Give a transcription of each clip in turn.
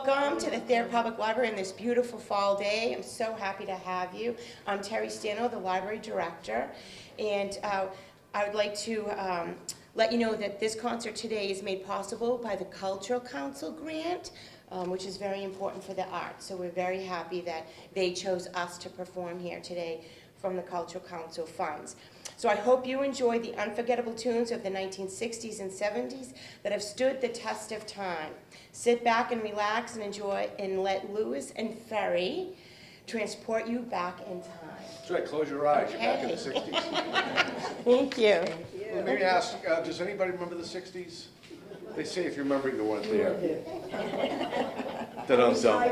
welcome to the Thayer Public Library on this beautiful fall day. I'm so happy to have you. I'm Terry Stano, the library director, and I would like to let you know that this concert today is made possible by the Cultural Council grant, which is very important for the arts. So we're very happy that they chose us to perform here today from the Cultural Council funds. So I hope you enjoy the unforgettable tunes of the 1960s and 70s that have stood the test of time. Sit back and relax and enjoy, and let Lewis and Ferry transport you back in time. That's right, close your eyes, Okay. you're back in the 60s. Thank you. Let me ask, does anybody remember the 60s? They say if you remember, you weren't there. Then I'm done.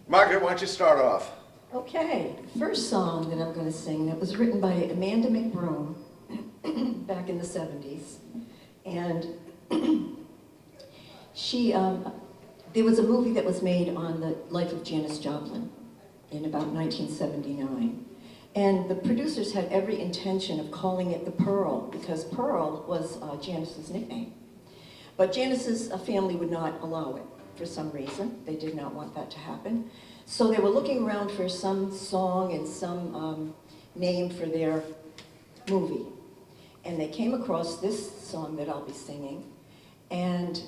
Margaret, why don't you start off? Okay, first song that I'm going to sing that was written by Amanda McBroom back in the 70s. And there was a movie that was made on the life of Janis Joplin in about 1979. And the producers had every intention of calling it the Pearl, because Pearl was Janis's nickname. But Janis's family would not allow it for some reason. They did not want that to happen. So they were looking around for some song and some name for their movie. And they came across this song that I'll be singing. And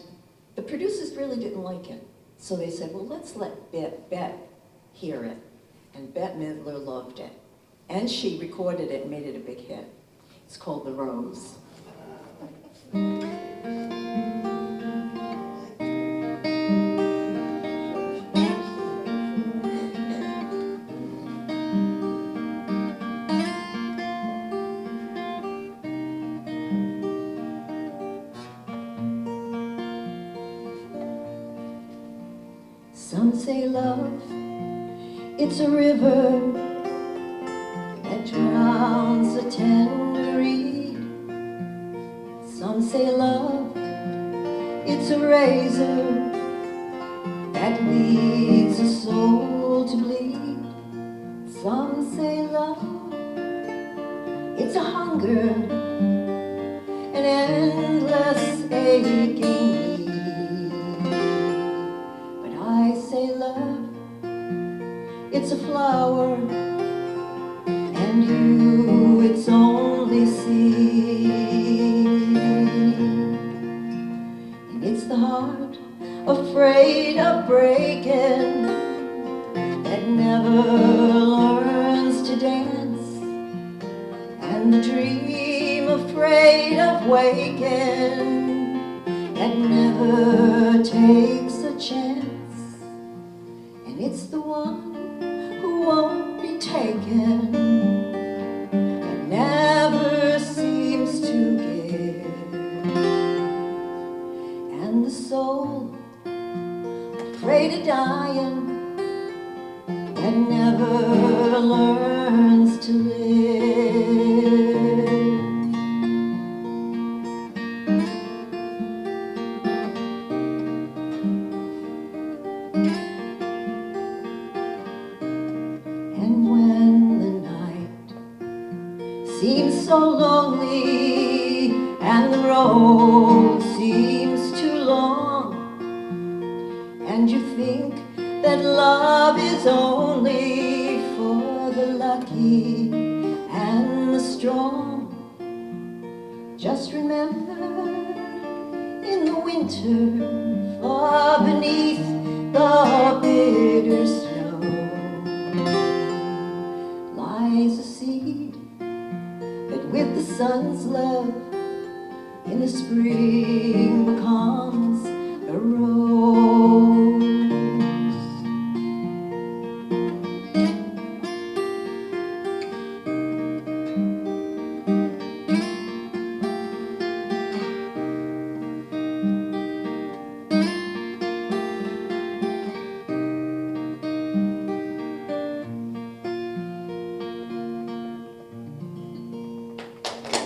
the producers really didn't like it. So they said, well, let's let Bette hear it. And Bette Midler loved it. And she recorded it and made it a big hit. It's called The Rose. Some say love, it's a river that drowns a tender reed. Some say love, it's a razor that leads a soul to bleed. Some say love, it's a hunger, an endless aching need. But I say love, it's a flower, and you, it's only seed. And it's the heart afraid of breaking that never learns to dance, and the dream afraid of waking that never takes a chance. And it's the one who won't be taken, that never seems to give. And the soul afraid of dying, that never learns to live. And when the night seems so lonely and the road seems too long, and you think that love is only for the lucky and the strong, just remember, in the winter, far beneath the bitter snow, lies a seed that with the sun's love in the spring becomes a rose.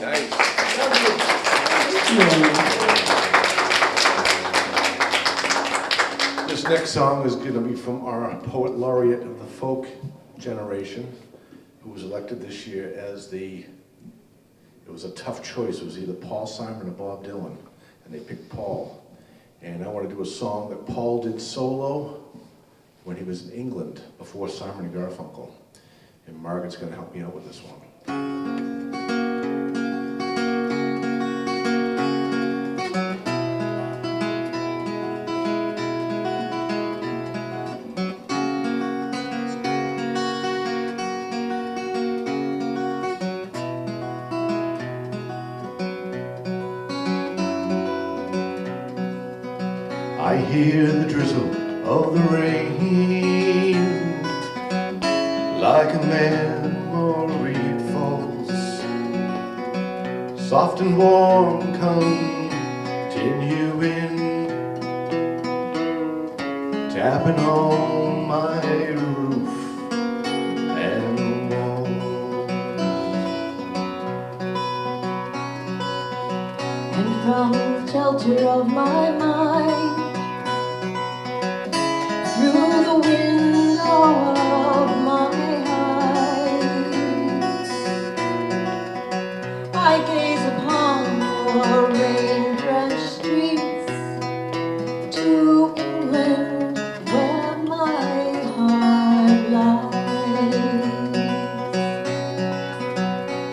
Nice. This next song is going to be from our poet laureate of the folk generation, who was elected this year as it was a tough choice. It was either Paul Simon or Bob Dylan, and they picked Paul. And I want to do a song that Paul did solo when he was in England before Simon and Garfunkel. And Margaret's going to help me out with this one. I hear the drizzle of the rain, like a memory it falls, soft and warm, continuing, tapping on my roof and walls. And from the shelter of my mind, through the window of my eyes, I gaze upon the rain-drenched streets to England, where my heart lies.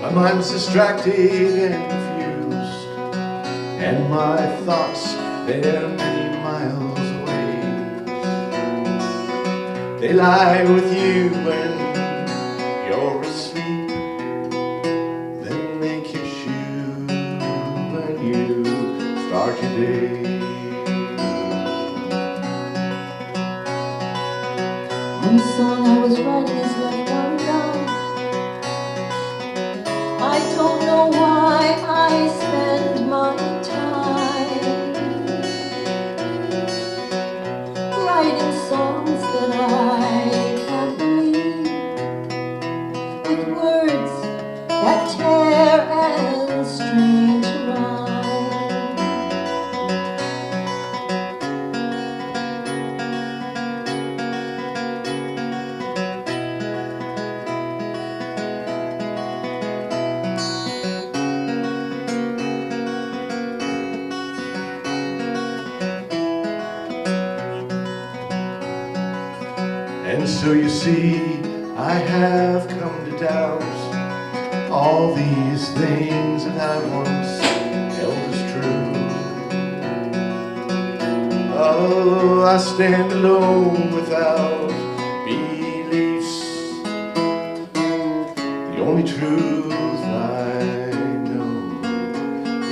My mind's distracted and confused, and my thoughts, they're many miles away. They lie with you when you're asleep, then they kiss you when you start your day. And the song I was writing is left undone. I don't know why I spend my time writing songs that I can't believe, with words that tear and strain to rhyme. And so you see, I have come to doubt all these things that I once held as true. Oh, I stand alone without beliefs. The only truth I know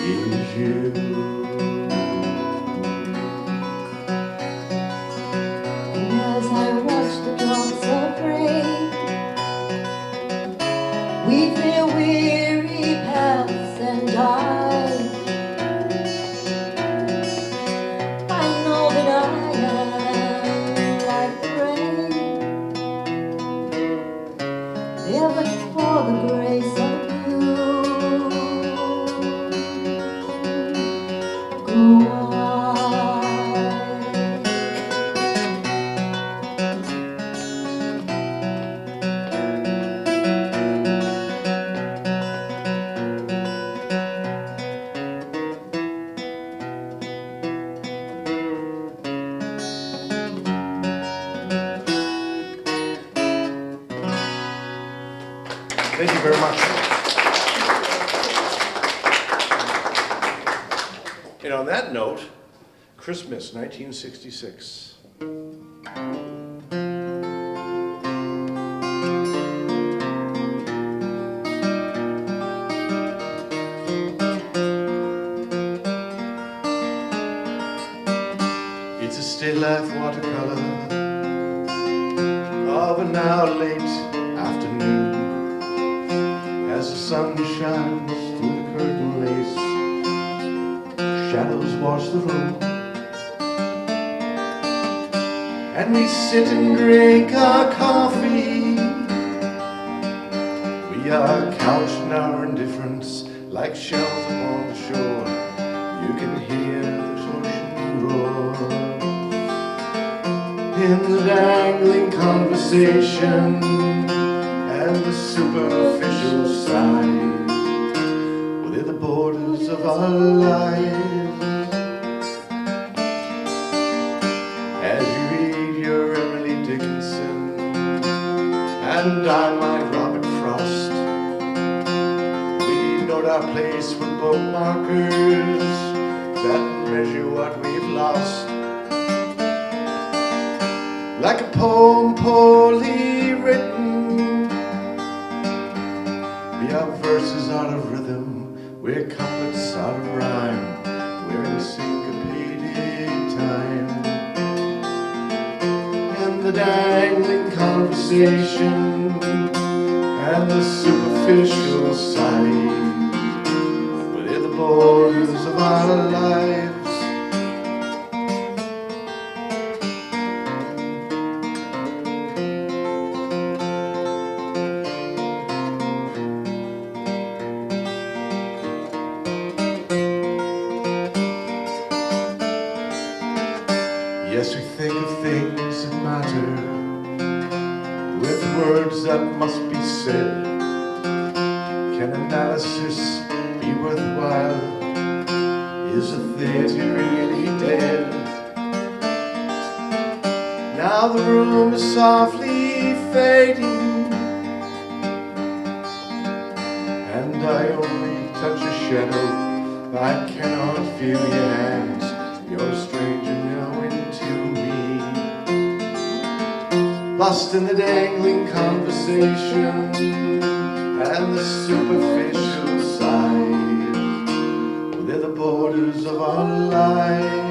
is you. And as I watch the drops of rain weave their weary paths and die, I know that I am like the rain, there but for the grace of you. Go on. Thank you very much. And on that note, Christmas 1966. It's a still life watercolor of a now late afternoon, as the sun shines through the curtain lace, shadows wash the room, and we sit and drink our coffee. We are couched in our indifference, like shells upon the shore. You can hear the ocean roar in the dangling conversation and the superficial side. Well, they're the borders of our lives. marked our place with bookmarkers that measure what we've lost. Like a poem poorly written, we are verses out of rhythm, we're couplets out of rhyme, we're in syncopated time. And the dangling conversation and the superficial side, well, they're the borders of our lives. Yes, we think of things that matter with words that must be said. Can analysis be worthwhile? Is the theater really dead? Now the room is softly fading, and I only touch a shadow. I cannot feel your hands. You're a stranger now into me. Lost in the dangling conversation and the superficial side, well, they're the borders of our lives.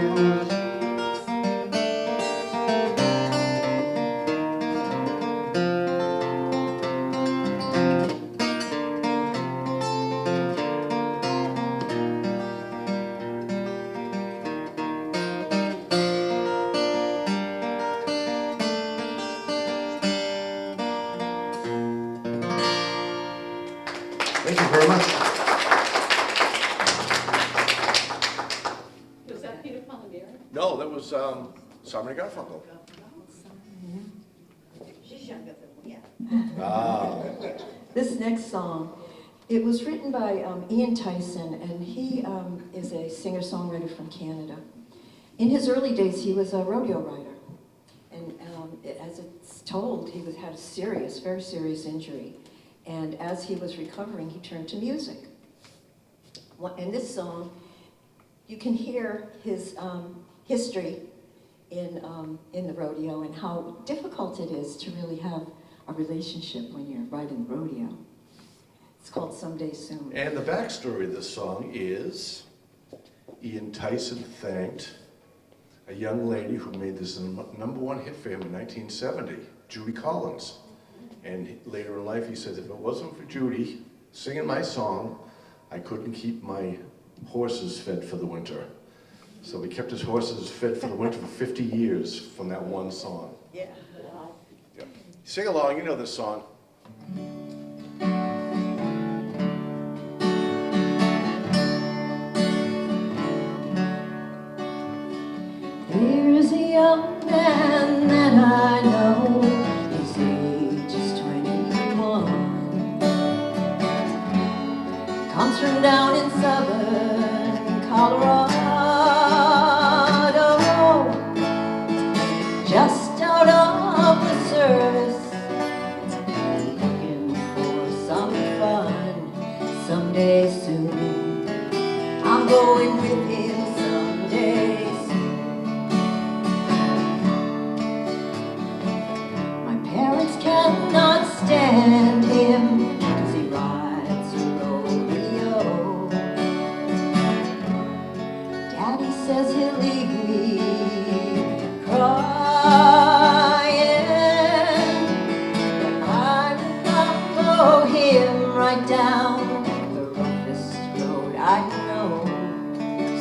Thank you very much. Was that Peter Palmieri? No, that was Simon Garfunkel. She's younger than me. Ah. This next song, it was written by Ian Tyson, and he is a singer-songwriter from Canada. In his early days, he was a rodeo rider, and as it's told, he had a serious, very serious injury. And as he was recovering, he turned to music. In this song, you can hear his history in the rodeo and how difficult it is to really have a relationship when you're riding the rodeo. It's called Someday Soon. And the backstory of this song is Ian Tyson thanked a young lady who made this #1 hit for him in 1970, Judy Collins. And later in life he says, if it wasn't for Judy singing my song, I couldn't keep my horses fed for the winter. So he kept his horses fed for the winter for 50 years from that one song. Yeah. Yeah. Sing along, you know this song. There's a young man that I know, his age is 21. Comes from down in southern Colorado, just out of the service, looking for some fun someday soon. I'm going with him someday soon. Parents cannot stand him, 'cause he rides a rodeo. Daddy says he'll leave me crying, but I will follow him right down the roughest road I know.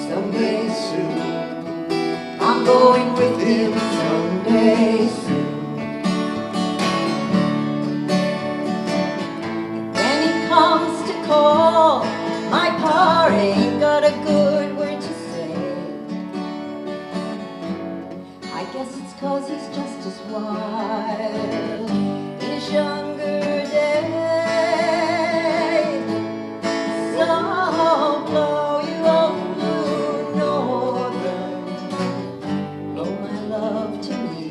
Someday soon, I'm going with him someday soon. Comes to call, my pa ain't got a good word to say. I guess it's 'cause he's just as wild in his younger days. So blow you old blue northern, blow my love to me.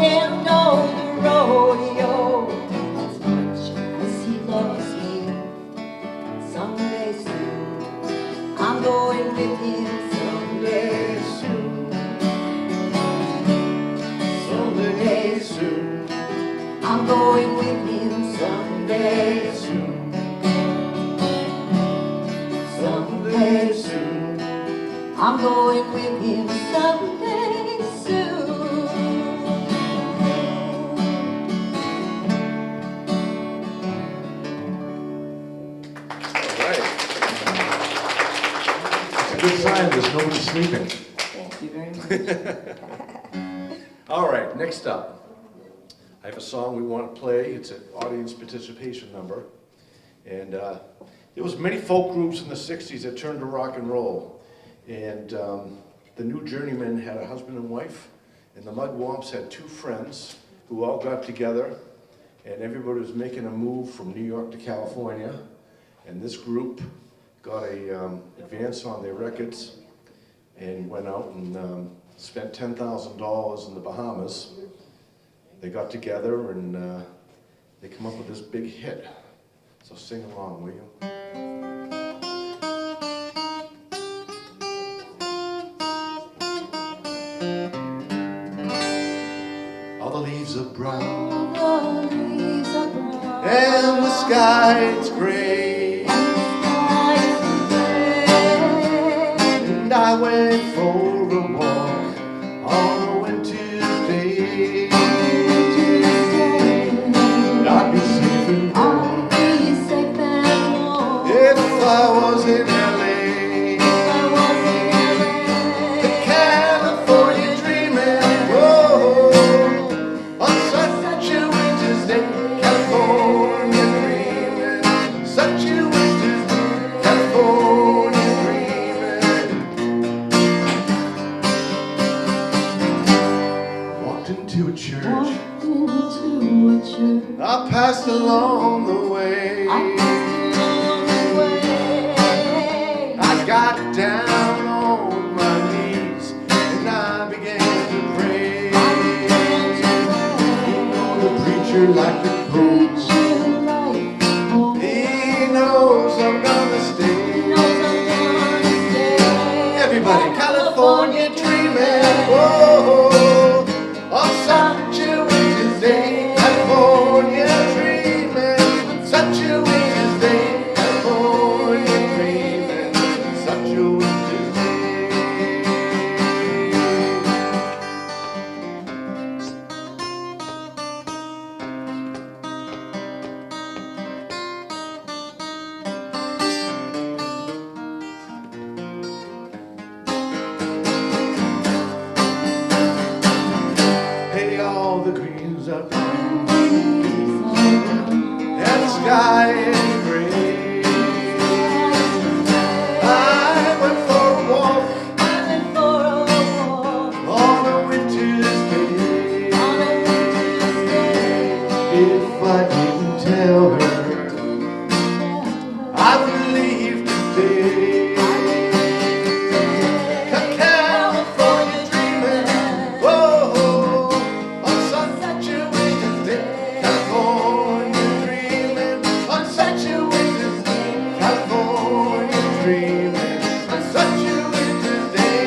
can't know the rodeo as much as he loves me. Someday soon, I'm going with him. Someday soon, someday soon, I'm going with him. Someday soon, someday soon, I'm going with him. Someday soon. All right. It's a good sign there's nobody sleeping. Thank you very much. All right, next up. I have a song we want to play. It's an audience participation number. And there was many folk groups in the 60s that turned to rock and roll. And the New Journeymen had a husband and wife, and the Mugwumps had two friends who all got together, and everybody was making a move from New York to California. And this group got a advance on their records and went out and spent $10,000 in the Bahamas. They got together and they come up with this big hit. So sing along, will you? All the leaves are brown, All the leaves are brown, and the sky is gray, and I went for a walk on a winter's day. I'd be safe and warm if I was in LA. The California dreaming, whoa, on such a winter's day. California dreaming, such a winter's day. California dreaming. Walked into a church, I passed along the way. I got down on my knees and I began to pray. You know the preacher like the coach, he knows I'm gonna stay. Everybody, California dreaming, whoa, on such a winter's day. California dreaming, such a winter's day. California dreaming, such a winter's day. Hey, all the greens are brown, and the sky is gray. I went for a walk on a winter's day. If I didn't tell her, I would leave today. California dreaming, whoa, on such a winter's day. California dreaming, on such a winter's day. California dreaming, on such a winter's day.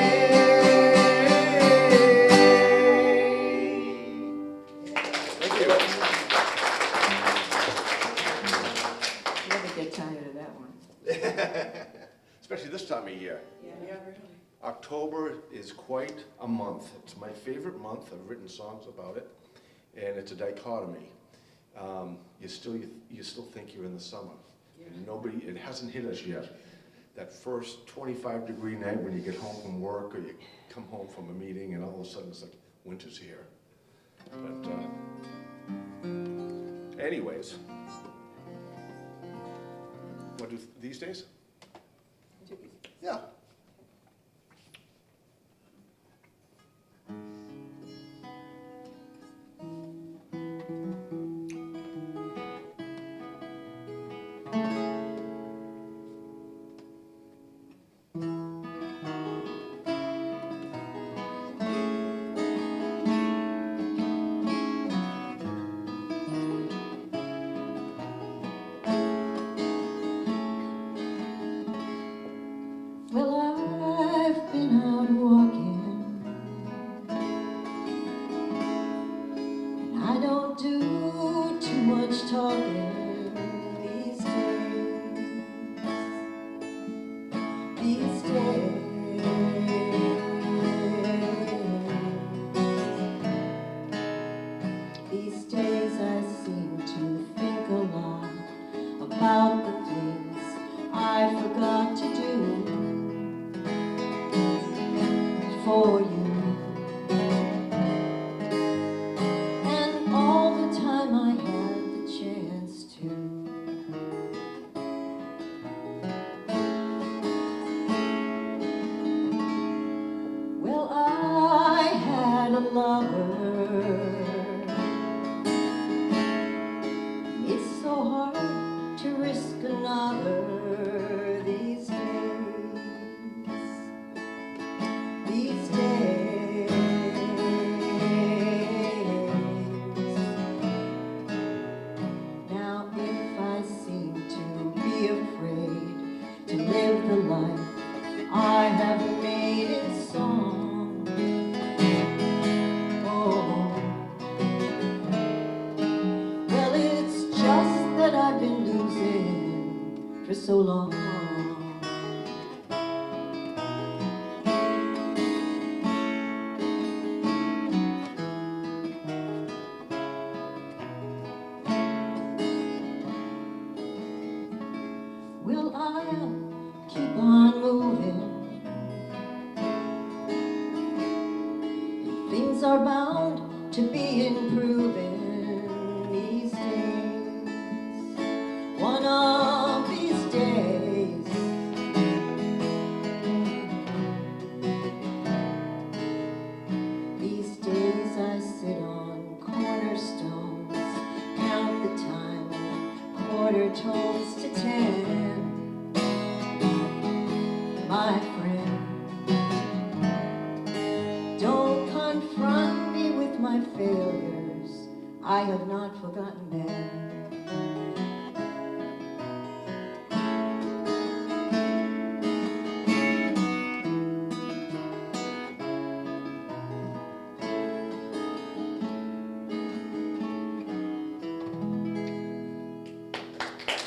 Thank you. Never get tired of that one. Especially this time of year. October is quite a month. It's my favorite month. I've written songs about it, and it's a dichotomy. You still think you're in the summer, and it hasn't hit us yet. That first 25-degree night when you get home from work or you come home from a meeting, and all of a sudden it's like winter's here. But anyways, want to do these days? Yeah. so long. Well, I'll keep on moving. Things are bound to be improving these days. One of these days. These days I sit on cornerstones, count the time, quarter tones to 10. My friend, don't confront me with my failures. I have not forgotten them.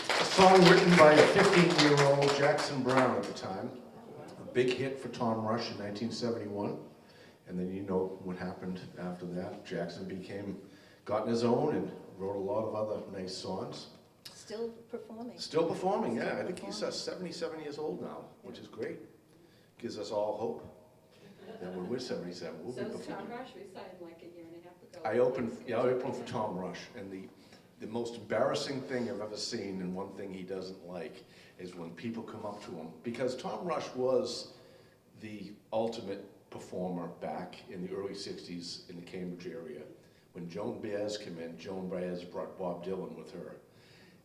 A song written by a 15-year-old Jackson Brown at the time. A big hit for Tom Rush in 1971. And then you know what happened after that. Jackson got in his own and wrote a lot of other nice songs. Still performing. Still performing, yeah. I think he's 77 years old now, which is great. Gives us all hope that when we're 77, we'll be performing. So Tom Rush resigned like a year and a half ago. I opened for Tom Rush, and the most embarrassing thing I've ever seen, and one thing he doesn't like, is when people come up to him. Because Tom Rush was the ultimate performer back in the early 60s in the Cambridge area. When Joan Baez came in, Joan Baez brought Bob Dylan with her.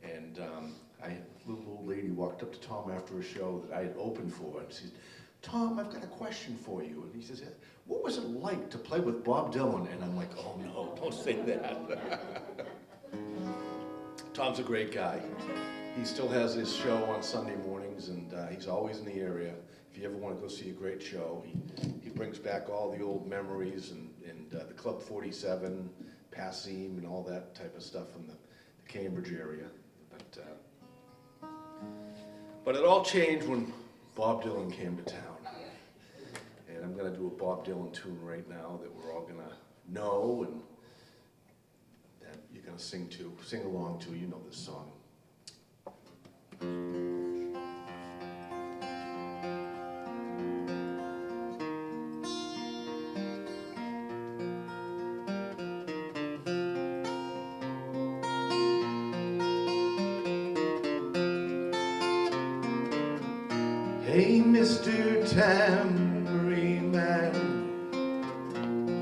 And a little old lady walked up to Tom after a show that I had opened for, and she said, "Tom, I've got a question for you." And he says, "What was it like to play with Bob Dylan?" And I'm like, "Oh no, don't say that." Tom's a great guy. He still has his show on Sunday mornings, and he's always in the area. If you ever want to go see a great show, he brings back all the old memories and the Club 47, Passim, and all that type of stuff from the Cambridge area. But it all changed when Bob Dylan came to town. And I'm going to do a Bob Dylan tune right now that we're all going to know and that you're going to sing along to. You know this song. Hey, Mr. Tambourine Man,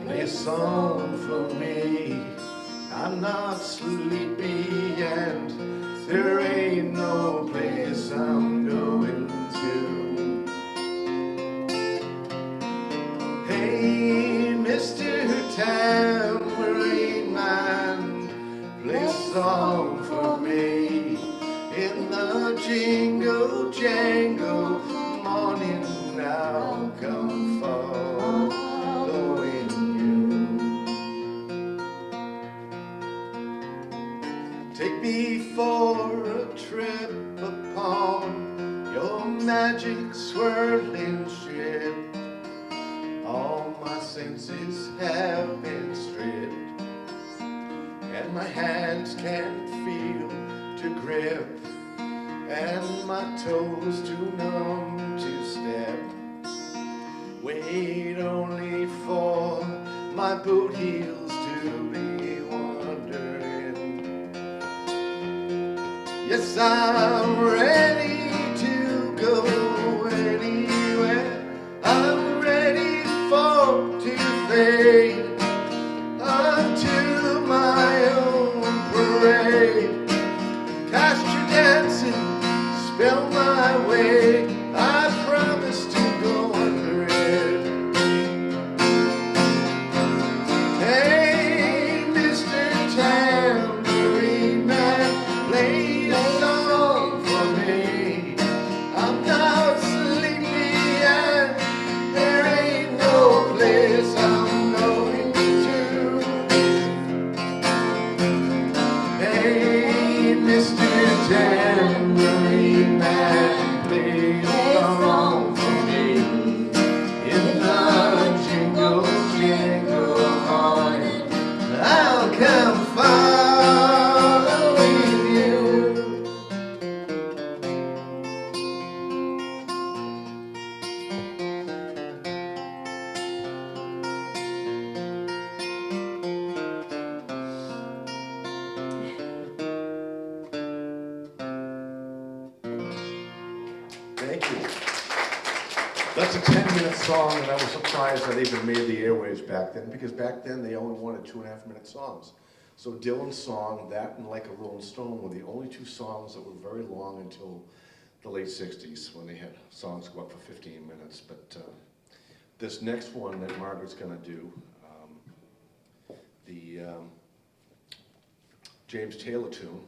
play a song for me. I'm not sleepy and there ain't no place I'm going to. Hey, Mr. Tambourine Man, play a song for me. In the jingle jangle morning I'll come following you. Take me for a trip upon your magic swirling ship. All my senses have been stripped, and my hands can't feel to grip, and my toes too numb to step. Wait only for my boot heels to be wandering. Yes, I'm ready to go anywhere. I'm ready to fade unto my own parade. Cast your dancing spell my way. I promise to go under it. Hey, Mr. Tambourine Man, play a song for me. I'm following you. Thank you. That's a 10-minute song, and I was surprised that even made the airwaves back then, because back then they only wanted 2.5-minute songs. So Dylan's song, that and Like a Rolling Stone were the only two songs that were very long until the late 60s, when they had songs go up for 15 minutes. But this next one that Margaret's gonna do, the James Taylor tune,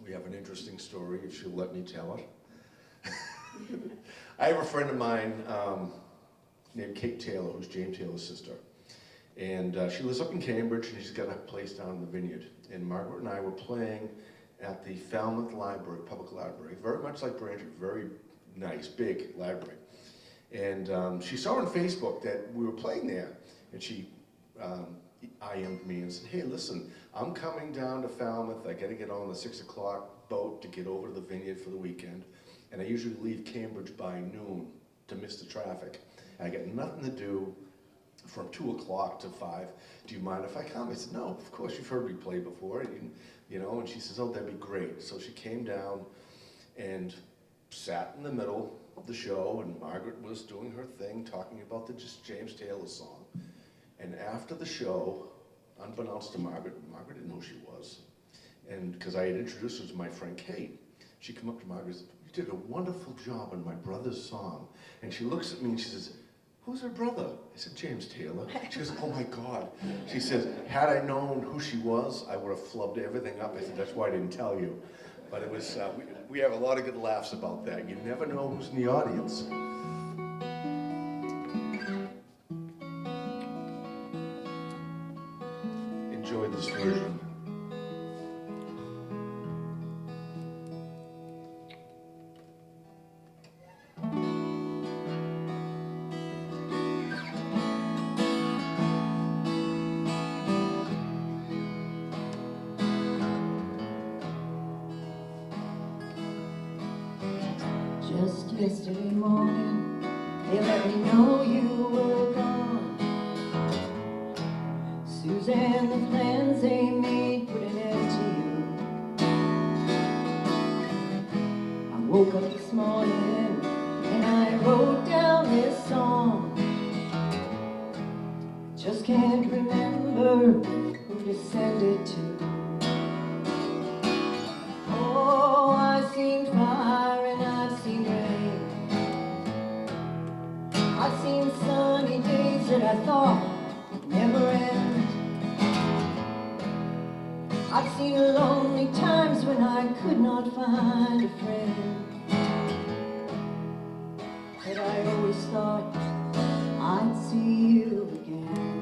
we have an interesting story, if she'll let me tell it. I have a friend of mine named Kate Taylor, who's James Taylor's sister. And she lives up in Cambridge, and she's got a place down in the Vineyard. And Margaret and I were playing at the Falmouth Library, public library, very much like Braintree, very nice, big library. And she saw on Facebook that we were playing there, and she IM'd me and said, hey, listen, I'm coming down to Falmouth. I got to get on the 6 o'clock boat to get over to the Vineyard for the weekend. And I usually leave Cambridge by noon to miss the traffic. And I got nothing to do from 2 o'clock to 5. Do you mind if I come? I said, no, of course, you've heard me play before. And, you know, and she says, oh, that'd be great. So she came down and sat in the middle of the show, and Margaret was doing her thing, talking about the James Taylor song. And after the show, unbeknownst to Margaret didn't know who she was. And because I had introduced her to my friend Kate, she came up to Margaret and said, you did a wonderful job on my brother's song. And she looks at me and she says, who's her brother? I said, James Taylor. She goes, oh my God. She says, had I known who she was, I would have flubbed everything up. I said, that's why I didn't tell you. But it was, we have a lot of good laughs about that. You never know who's in the audience. Enjoy this version. Just yesterday morning, they let me know you were gone. Suzanne, the plans they made put an end to you. I woke up this morning and I wrote down this song. Just can't remember who to send it to. Oh, I've seen fire and I've seen rain. I've seen sunny days that I thought would never end. I've seen lonely times when I could not find a friend. But I always thought I'd see you again.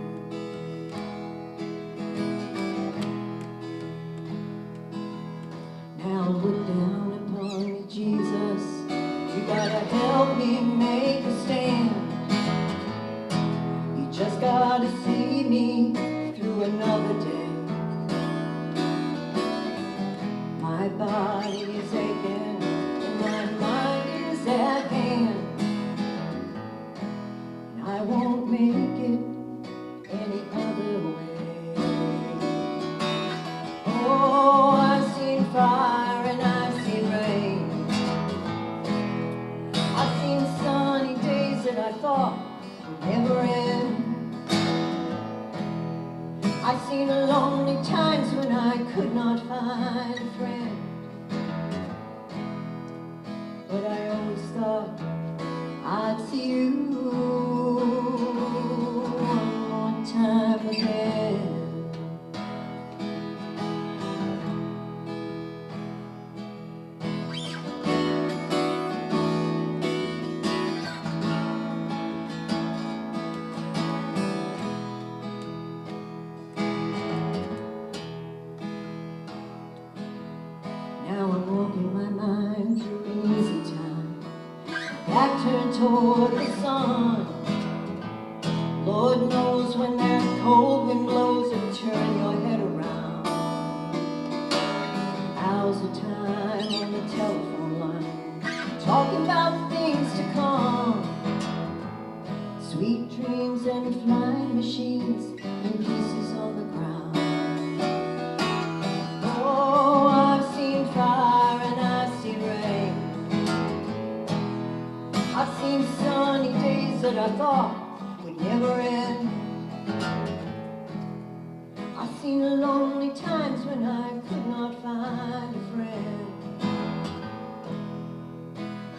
Now look down upon me, Jesus. You gotta help me make a stand. You just gotta see me through another day. My body is aching and my mind is at hand. And I won't make it any other way. Oh, I've seen fire and I've seen rain. I've seen sunny days that I thought would never end. I've seen lonely times when I could not find a friend. But I always thought I'd see you one more time again. Now I'm walking my mind through an easy time, back turned toward the sun. Lord knows when that cold wind blows, it'll turn your head around. machines and pieces on the ground. Oh, I've seen fire and I've seen rain. I've seen sunny days that I thought would never end. I've seen lonely times when I could not find a friend.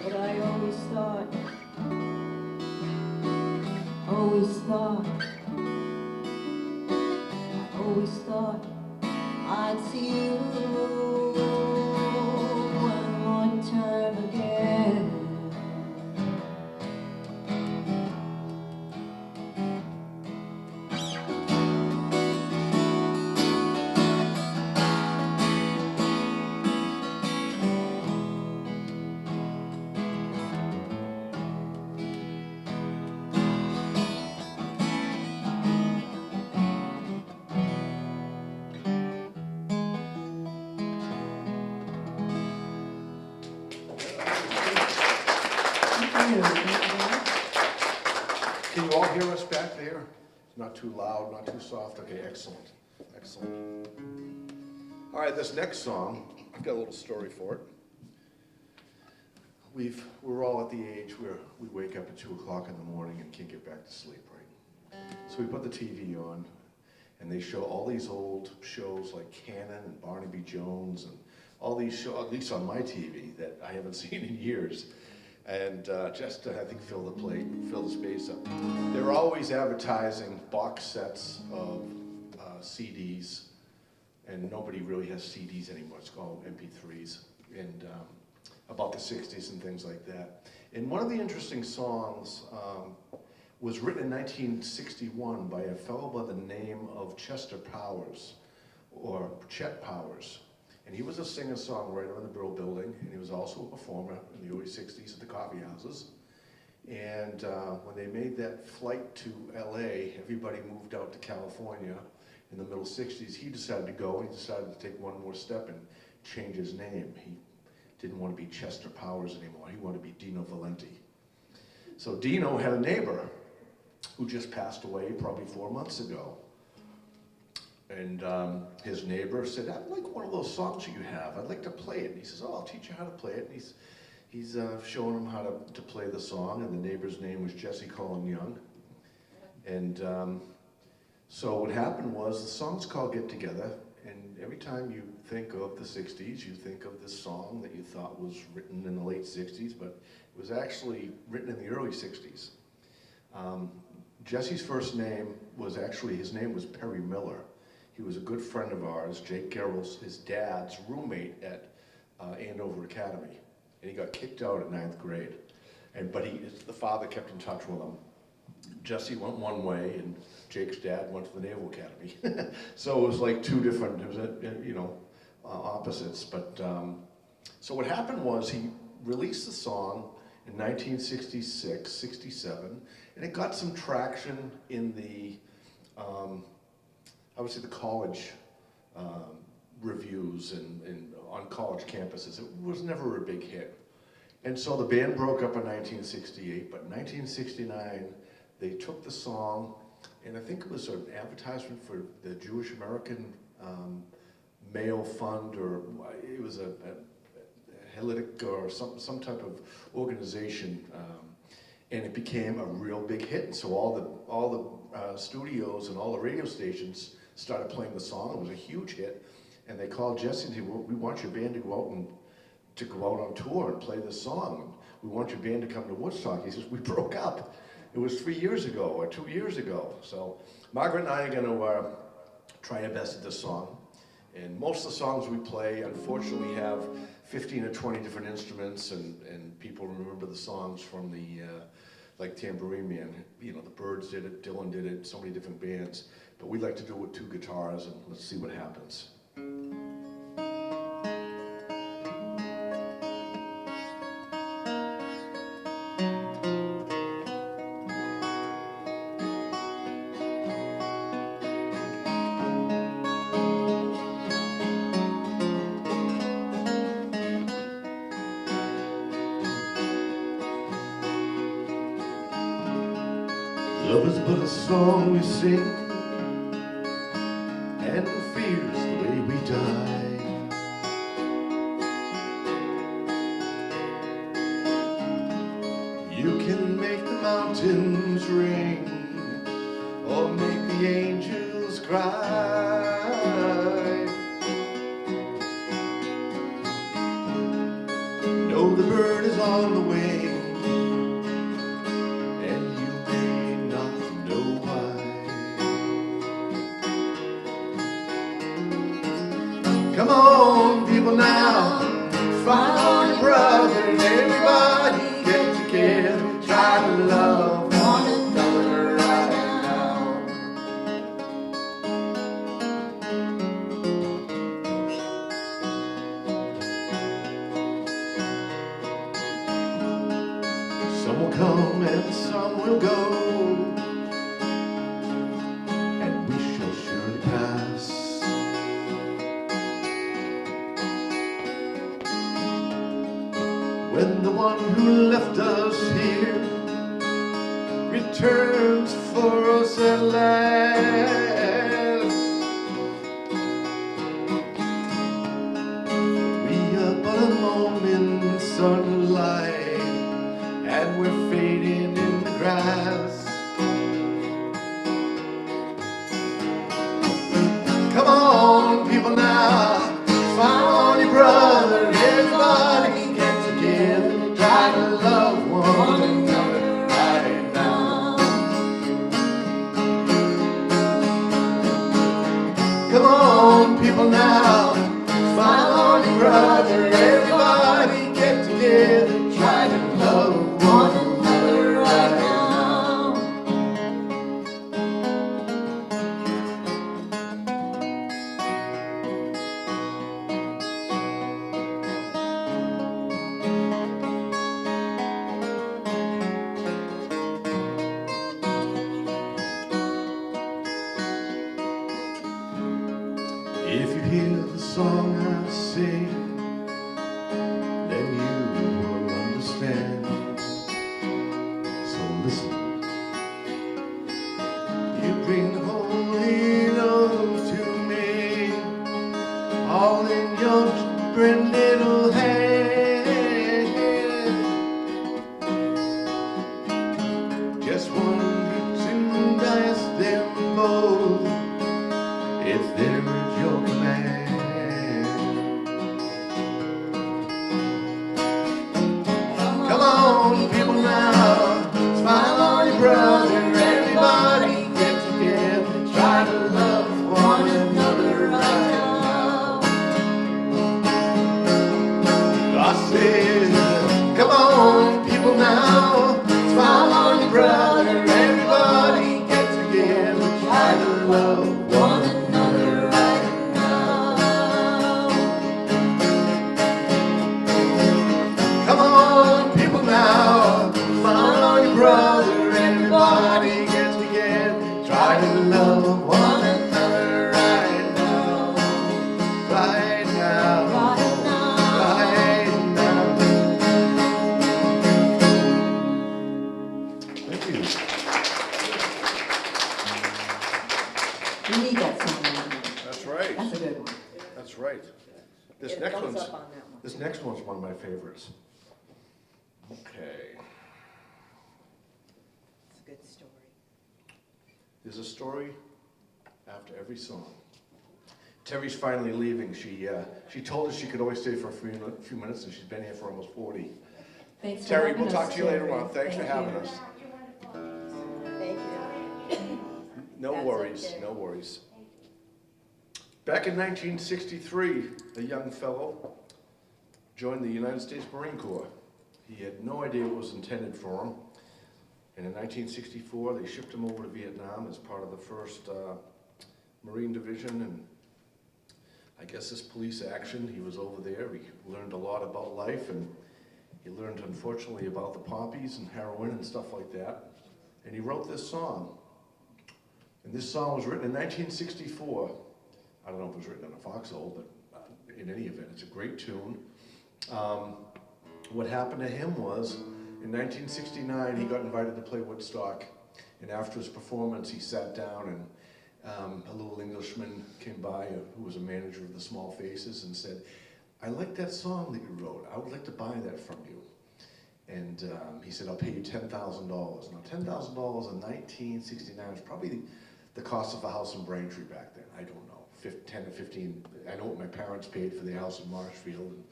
But I always thought I'd see you one more time again. Can you all hear us back there? Not too loud, not too soft? Okay, excellent, excellent. All right, this next song, I've got a little story for it. We're all at the age where we wake up at 2 o'clock in the morning and can't get back to sleep, right? So we put the TV on, and they show all these old shows like Cannon and Barnaby Jones and all these shows, at least on my TV, that I haven't seen in years. And just to, I think, fill the space up. They're always advertising box sets of CDs, and nobody really has CDs anymore. It's called MP3s, and about the 60s and things like that. And one of the interesting songs was written in 1961 by a fellow by the name of Chester Powers, or Chet Powers. And he was a singer-songwriter in the Brill Building, and he was also a performer in the early 60s at the coffee houses. And when they made that flight to LA, everybody moved out to California in the middle 60s. He decided to go, and he decided to take one more step and change his name. He didn't want to be Chester Powers anymore. He wanted to be Dino Valenti. So Dino had a neighbor who just passed away probably 4 months ago. And his neighbor said, "I'd like one of those songs you have. I'd like to play it." And he says, "Oh, I'll teach you how to play it." And he's showing him how to play the song. And the neighbor's name was Jesse Colin Young. And so what happened was, the song's called "Get Together." And every time you think of the 60s, you think of this song that you thought was written in the late 60s, but it was actually written in the early 60s. Jesse's first name was his name was Perry Miller. He was a good friend of ours, Jake Garrell's, his dad's roommate at Andover Academy. And he got kicked out at 9th grade. But the father kept in touch with him. Jesse went one way, and Jake's dad went to the Naval Academy. So it was like two different, opposites. But so what happened was, he released the song in 1966, 67, and it got some traction in the I would say the college reviews and on college campuses. It was never a big hit. And so the band broke up in 1968, but in 1969, they took the song, and I think it was an advertisement for the Jewish American Mail Fund, or it was a Hellenic or some type of organization, and it became a real big hit. And so all the studios and all the radio stations started playing the song. It was a huge hit, and they called Jesse and said, "Well, we want your band to go out on tour and play this song. We want your band to come to Woodstock." He says, "We broke up. It was 3 years ago or 2 years ago." So Margaret and I are going to try our best at this song. And most of the songs we play, unfortunately, have 15 or 20 different instruments, and people remember the songs from the like Tambourine Man. The Byrds did it, Dylan did it, so many different bands. But we like to do it with 2 guitars, and let's see what happens. Love is but a song we sing, and fear's the way we die. You can make the mountains ring, or make the angels cry. Know the bird is on the wing, and you may not know why. Come on, people now, find your brother, and everybody get together, try to love one another right now. Some will come and some will go, and we shall surely pass. When the one who left us here returns for us at last, we are but a moment in sunlight, and we're fading in the grass. Come on, people now, find your brother, everybody get together, try to love one another right now. Come on, people now, find your brother, everybody get together, try to love one another right now. If you hear the song I sing, then you will understand. So listen. You bring the holy love to me, all in your brand little hand. Just one good tune, I ask them both if they're at your command. Come on, people now, smile on your brother, everybody get together, try to love one another right now. I said, come on, people now, smile on your brother, everybody get together, try to love one another right now. Come on, people now, smile on your brother, everybody get together, try to love one another right now, right now, right now. Thank you. You need that song. That's right. That's a good one. That's right. This Get a next thumbs one's up on that one. this next one's one of my favorites. Okay. It's a good story. There's a story after every song. Terry's finally leaving. She told us she could always stay for a few minutes, and she's been here for almost 40. Thanks for Terry, having we'll us, talk to you later Terry. on. Thanks for Thank having you. us. Thank you. No That's worries, okay. no worries. Back in 1963, a young fellow joined the United States Marine Corps. He had no idea what was intended for him. And in 1964, they shipped him over to Vietnam as part of the 1st Marine Division. And I guess this police action, he was over there. He learned a lot about life, and he learned, unfortunately, about the poppies and heroin and stuff like that. And he wrote this song. And this song was written in 1964. I don't know if it was written in a foxhole, but in any event, it's a great tune. What happened to him was, in 1969, he got invited to play Woodstock And after his performance, he sat down and a little Englishman came by who was a manager of the Small Faces and said, "I like that song that you wrote. I would like to buy that from you." And he said, "I'll pay you $10,000. Now, $10,000 in 1969 was probably the cost of a house in Braintree back then. I don't know, 10 to 15. I know what my parents paid for their house in Marshfield, and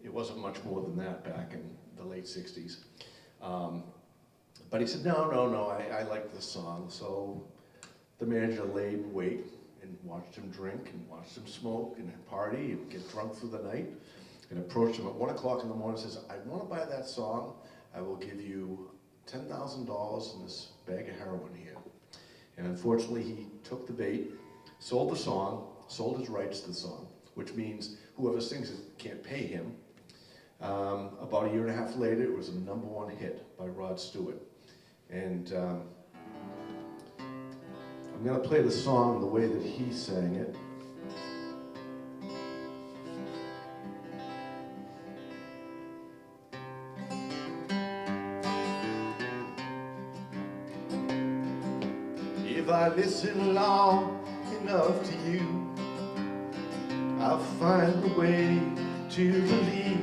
it wasn't much more than that back in the late 60s. But he said, no, I like this song. So the manager laid in wait and watched him drink and watched him smoke and party and get drunk through the night, and approached him at 1 o'clock in the morning and says, "I want to buy that song. I will give you $10,000 and this bag of heroin here." And unfortunately, he took the bait, sold the song, sold his rights to the song, which means whoever sings it can't pay him. About a year and a half later, it was a #1 hit by Rod Stewart. And I'm going to play the song the way that he sang it. If I listen long enough to you, I'll find a way to believe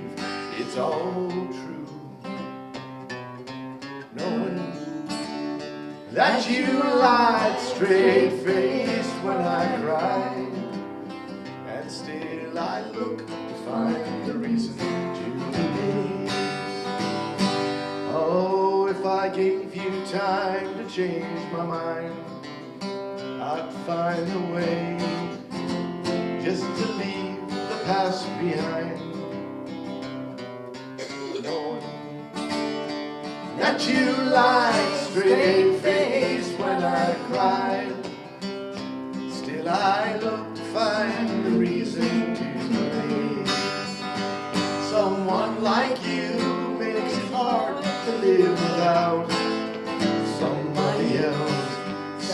it's all true. Knowing that you lied straight-faced when I cried, and still I look to find the reason to believe. Oh, if I gave you time to change my mind, I'd find a way just to leave the past behind. Knowing that you lied straight-faced when I cried, still I look to find the reason to believe. Someone like you makes it hard to live without somebody else.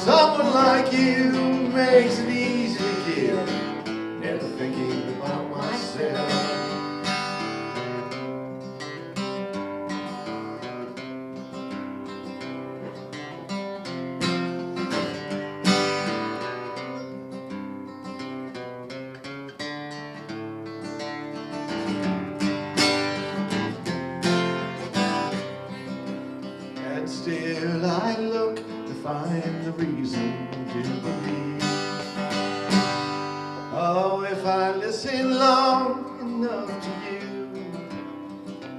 Someone like you makes it easy to give, never thinking about myself. And still I look to find the reason to believe. Oh, if I listen long enough to you,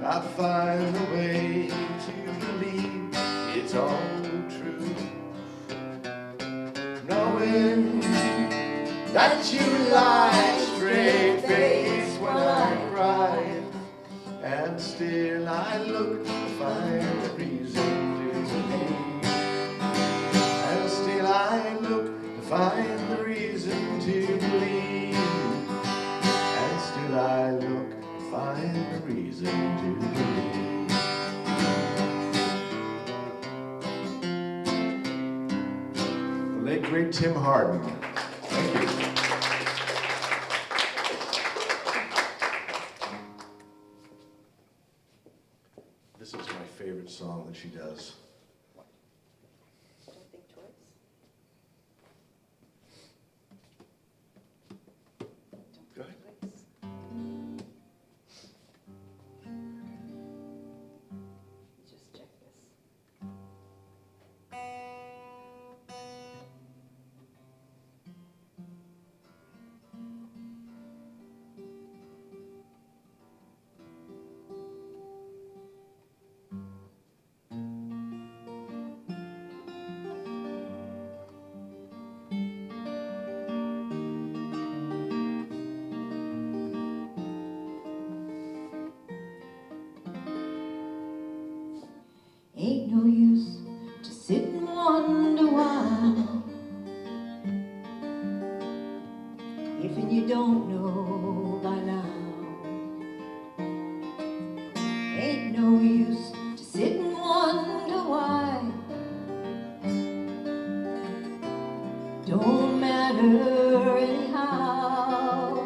I'll find a way to believe it's all true. Knowing that you lied straight-faced when I cried, and still I look to find a reason to believe. And still I look to find the reason to believe. And still I look to find the reason to believe. The late great Tim Hardin. Thank you. This is my favorite song that she does. Don't think twice. Go ahead. Twice. Just check this. Ain't no use to sit and wonder why, if and you don't know by now. Ain't no use to sit and wonder why. Don't matter anyhow.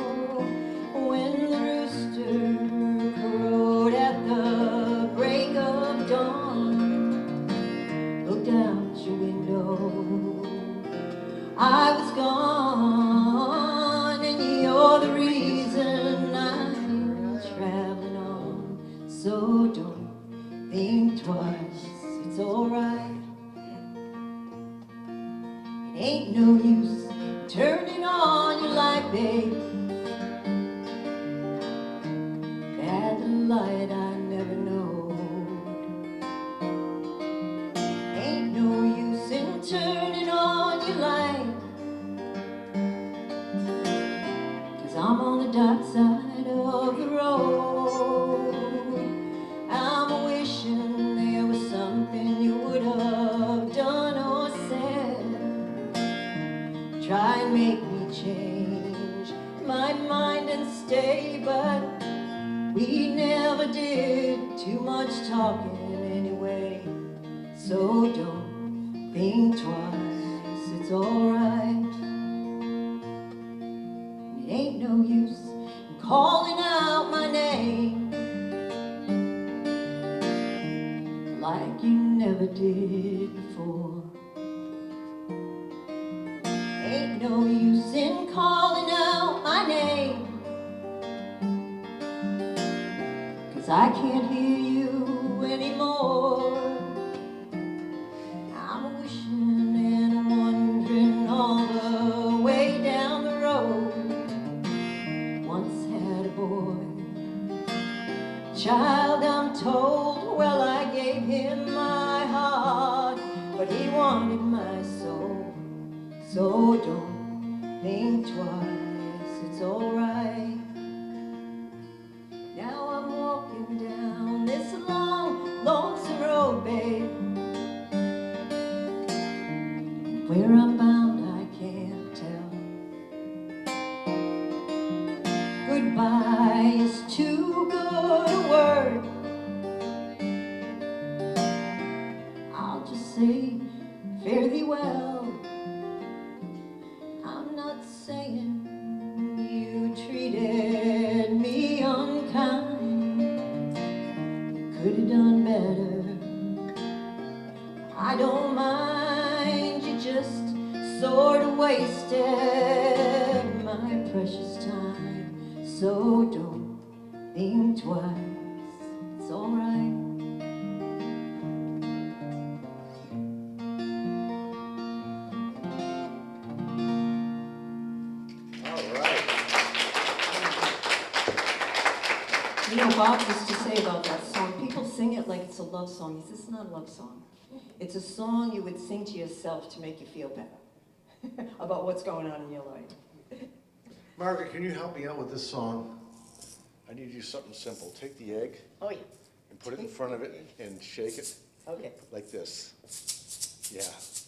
When the rooster crowed at the break of dawn, looked out your window dark side of the road. I'm wishing there was something you would have done or said. Try and make me change my mind and stay, but we never did too much talking anyway. So don't think twice, it's alright. It ain't no use in calling out my name like you never did before. Ain't no use in calling out my name, 'cause I can't hear you anymore. I'm wishing and I'm wondering all the way down the road. Once had a boy, child I'm told, well I gave him my heart, but he wanted my soul. So don't think twice, it's alright. Now I'm walking down this long, lonesome road, babe. Where I'm bound I can't tell. Goodbye is too good a word. I'll just say fare thee well. I'm not saying you treated me unkind. You could have done better. I don't mind, you just sort of wasted my precious time. So don't think twice, it's alright. You know, Bob used to say about that song, people sing it like it's a love song. He says, it's not a love song. It's a song you would sing to yourself to make you feel better about what's going on in your life. Margaret, can you help me out with this song? I need you something simple. Take the egg Oh, yeah. and put it in front of it and shake it Okay. like this. Yeah,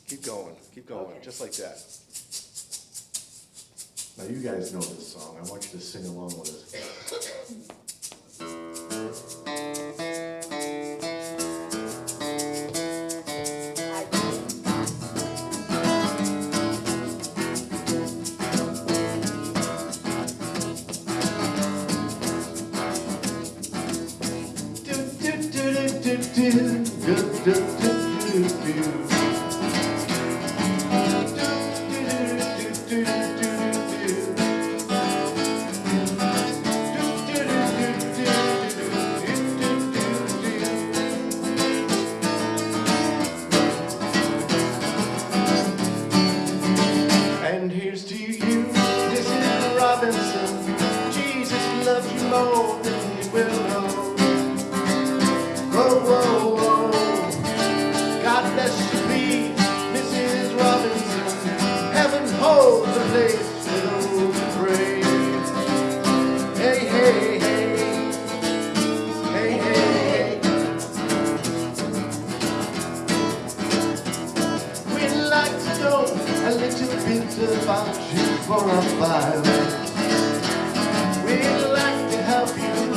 keep going, Okay. just like that. Now you guys know this song. I want you to sing along with us. And here's to you, Mrs. Robinson. Jesus loves you more than you will know. Whoa, whoa, whoa. God bless you, please, Mrs. Robinson. Heaven holds a place for those who pray. Hey, hey, hey. Hey, hey, hey. We'd like to know a little bit about you for our file. We'd like to help you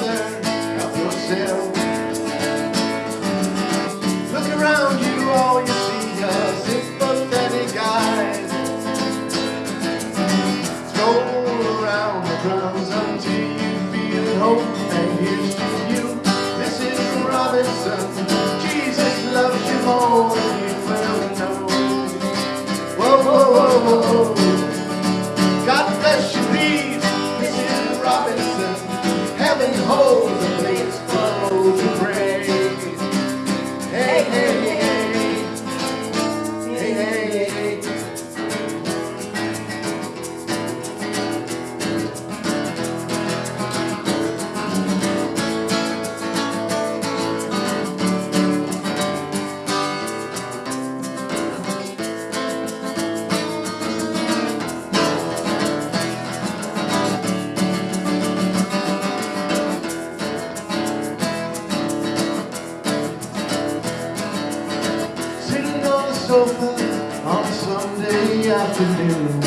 sofa on a Sunday afternoon,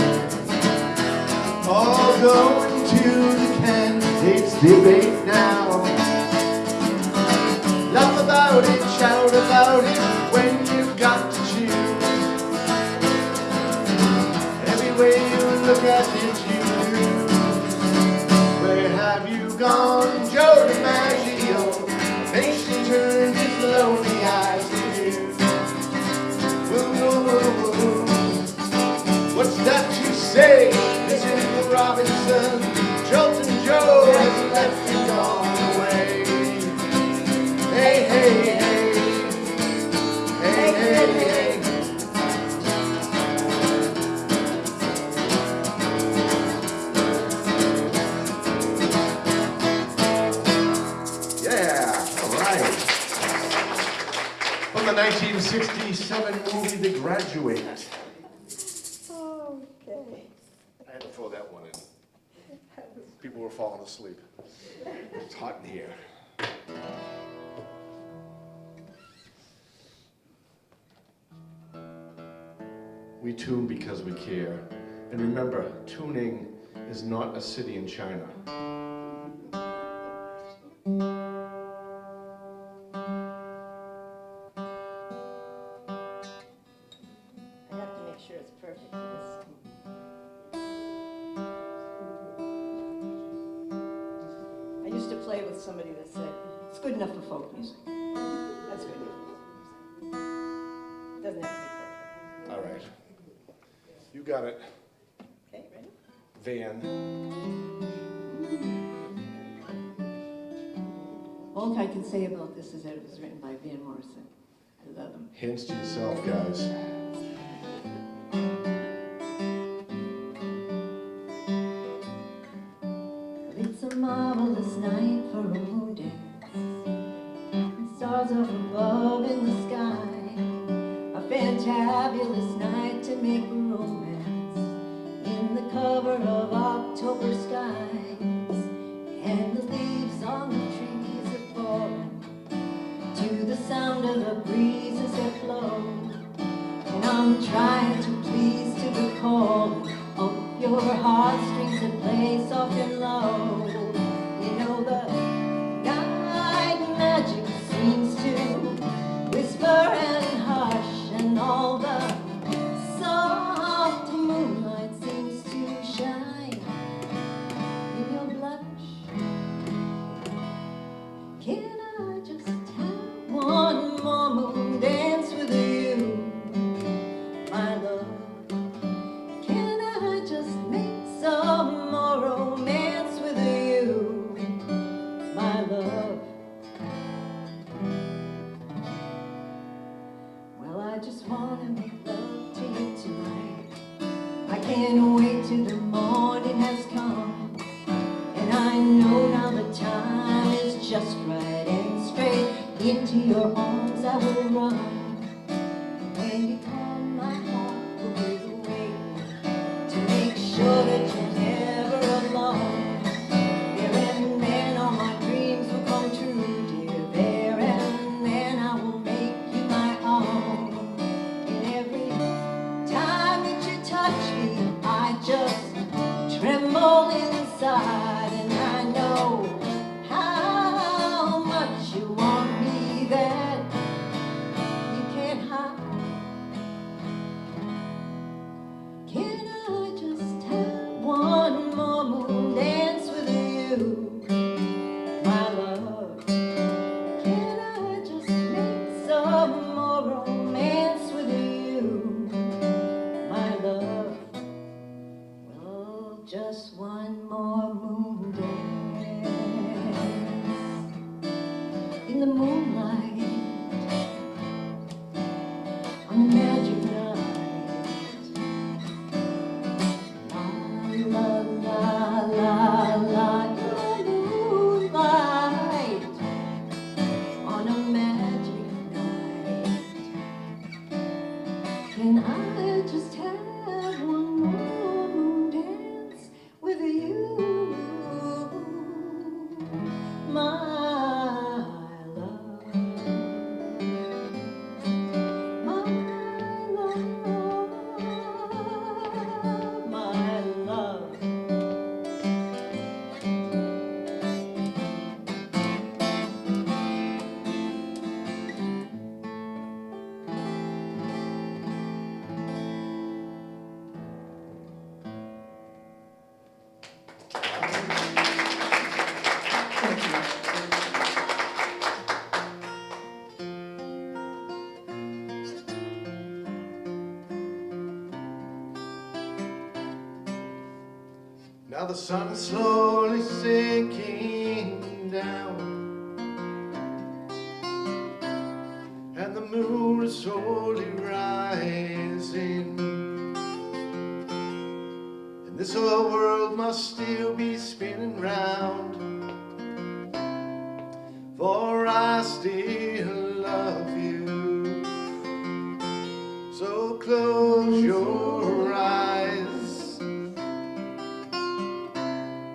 all going to the candidates debate now. Laugh about it, shout about it when you've got to choose. Every way you look at it, you lose. Where have you gone, Joe DiMaggio? Nation turned his lonely eyes to you. Woo, woo, woo, woo. What's that you say, Mr. Robinson? Jolton Joe has left and gone away. Hey, hey, hey. Hey, hey, hey. Yeah, all right. From the 1967 movie The Graduate. Okay. I had to throw that one in. People were falling asleep. It's hot in here. We tune because we care. And remember, tuning is not a city in China. I have to make sure it's perfect for this. I used to play with somebody that said, it's good enough for folk music. That's good enough. Doesn't have to be perfect. All right. You got it, Okay, ready? Van. All I can say about this is that it was written by Van Morrison. I love him. Hints to yourself, guys. It's a marvelous night for a moon dance. Stars up above in the sky. A fantabulous night to make romance in the cover of October skies. And the leaves on the trees are falling to the sound of the breezes that blow. And I'm trying to please to the call of your heartstrings that play soft and low. You know the night magic seems to whisper and hush, and all the soft moonlight seems to shine in your blush. Can I just have one more moon dance with you, my love? Can I just make some more romance with you, my love? Well, I just want to make love to you tonight. I can't wait till the morning has come. And I know now the time is just right, and straight into your arms I will run. When you come, my heart will give away to make sure that you're never alone. There and then all my dreams will come true, dear. There and then I will make you my own. And every time that you touch me, I just tremble inside, and I know how much you want me that you can't hide. Can I just have one more moon dance with you, my love? Can I just make some more romance with you, my love? Well, just one more moon dance in the moonlight on a magic night. La la la la, in the moonlight on a magic night. Can I just have one more moon dance with you, my love? the sun is slowly sinking down, and the moon is slowly rising, and this whole world must still be spinning round, for I still love you. So close your eyes.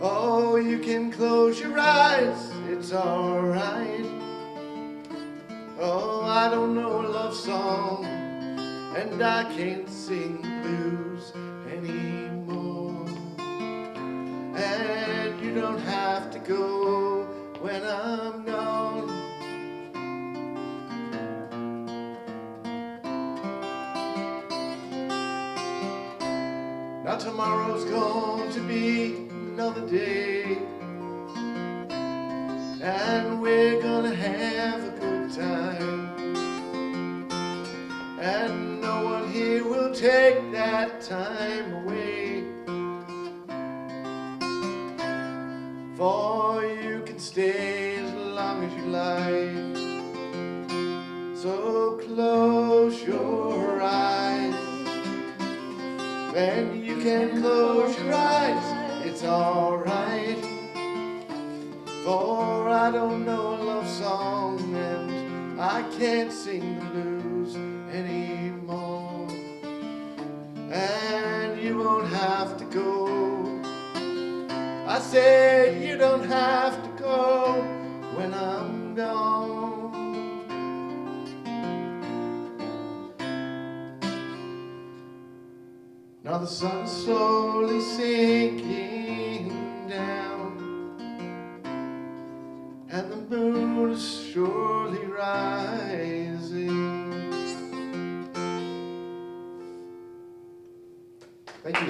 Oh, you can close your eyes, it's alright. Oh, I don't know a love song, and I can't sing blues anymore. And you don't have to go when I'm gone. Now tomorrow's going to be another day, and we're gonna have a good time, and no one here will take that time away, for you can stay as long as you like. So close your eyes, and you can close your eyes, it's alright. For I don't know a love song, and I can't sing the blues anymore. And you won't have to go. I said you don't have to go when I'm gone. Now the sun's slowly sinking down, and the moon is surely rising. Thank you.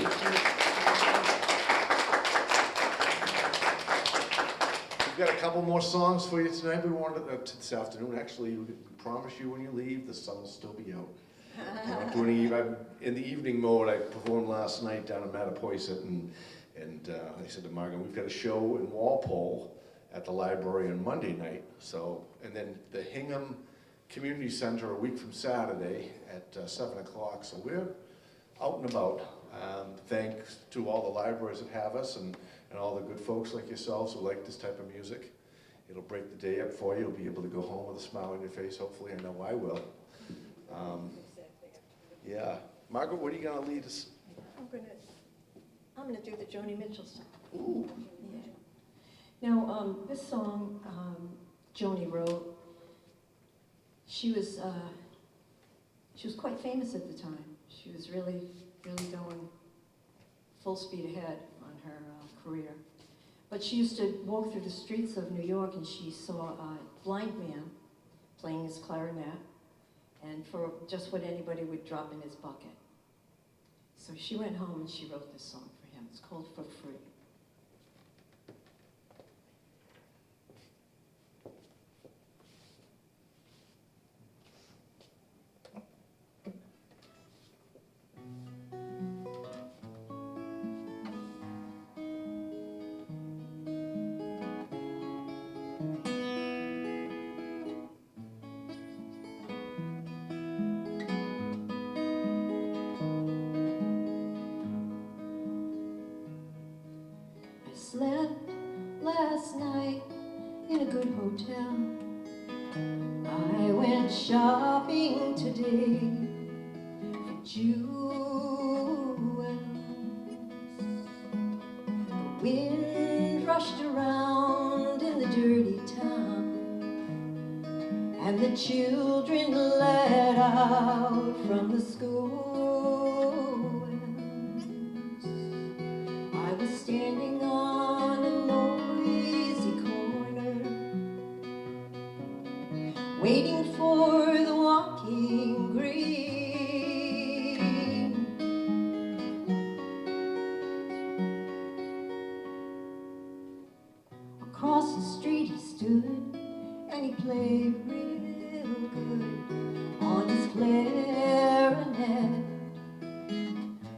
We've got a couple more songs for you tonight. We wanted this afternoon. Actually, we promise you when you leave, the sun will still be out. I'm in the evening mode. I performed last night down in Mattapoisett, and I said to Margaret, we've got a show in Walpole at the library on Monday night. So, and then the Hingham Community Center a week from Saturday at 7 o'clock. So we're out and about. Thanks to all the libraries that have us, and all the good folks like yourselves who like this type of music. It'll break the day up for you. You'll be able to go home with a smile on your face. Hopefully, I know I will. Yeah. Margaret, what are you going to lead us? I'm gonna do the Joni Mitchell song. Ooh. Yeah. Now, this song Joni wrote. She was quite famous at the time. She was really going full speed ahead on her career. But she used to walk through the streets of New York, and she saw a blind man playing his clarinet, and for just what anybody would drop in his bucket. So she went home and she wrote this song for him. It's called For Free. Slept last night in a good hotel. I went shopping today for jewels. The wind rushed around in the dirty town, and the children let out from the schools. I was standing on a noisy corner, waiting for the walking green. Across the street he stood, and he played real good on his clarinet